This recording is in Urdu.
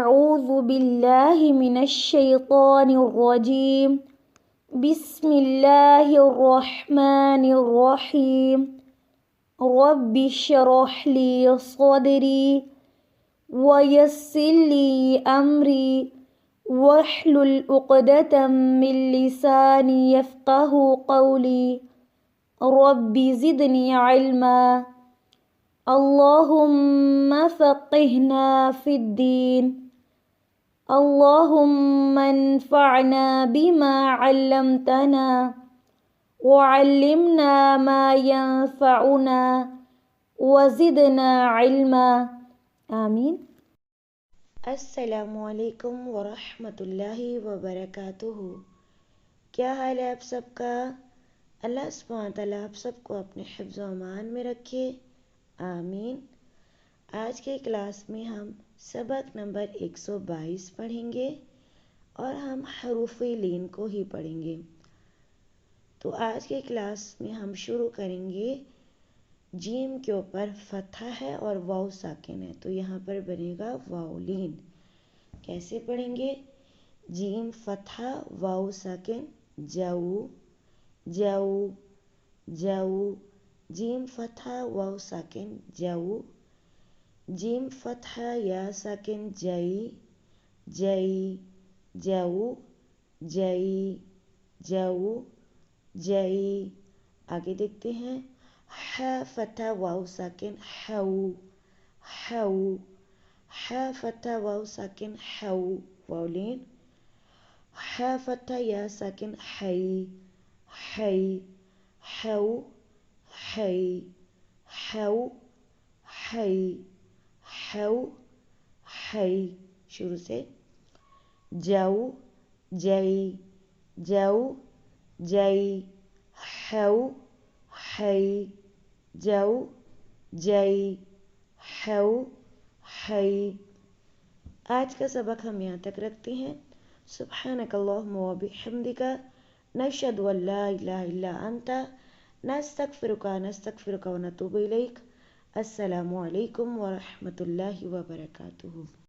أعوذ بالله من الشيطان الرجيم. بسم الله الرحمن الرحيم. رب اشرح لي صدري ويسر لي أمري واحلل عقدة من لساني يفقه قولي. رب زدني علما. اللهم فقهنا في الدين. اللهم انفعنا بما علمتنا وعلمنا ما ينفعنا وزدنا علما. آمین. السلام علیکم ورحمۃ اللہ وبرکاتہ. کیا حال ہے آپ سب کا؟ اللہ سبحانہ تعالیٰ آپ سب کو اپنے حفظ و امان میں رکھے، آمین. آج کے کلاس میں ہم سبق نمبر 122 پڑھیں گے اور ہم حروف لین کو ہی پڑھیں گے. تو آج کے کلاس میں ہم شروع کریں گے. جیم کے اوپر فتحہ ہے اور واو ساکن ہے، تو یہاں پر بنے گا واو لین. کیسے پڑھیں گے؟ جیم فتحہ واو ساکن جاؤ جاؤ جاؤ. جیم فتحہ واو ساکن جاؤ. جیم فتحہ یا ساکن جائی جائی جاؤ جائی جاؤ جائی. آگے دیکھتے ہیں. ح فتحہ واو ساکن حو حو. ح فتحہ واو ساکن حو واو لین. ح فتحہ یا ساکن حی حی حو حی حو حی حو حی. شروع سے جاؤ جائی جاؤ جائی حو حی جاؤ جائی حو حی. آج کا سبق ہم یہاں تک رکھتے ہیں. سبحانک اللہم و بحمدک نشہد ان لا الہ الا انت نستغفرک و نتوب الیک. السلام علیکم ورحمۃ اللہ وبرکاتہ.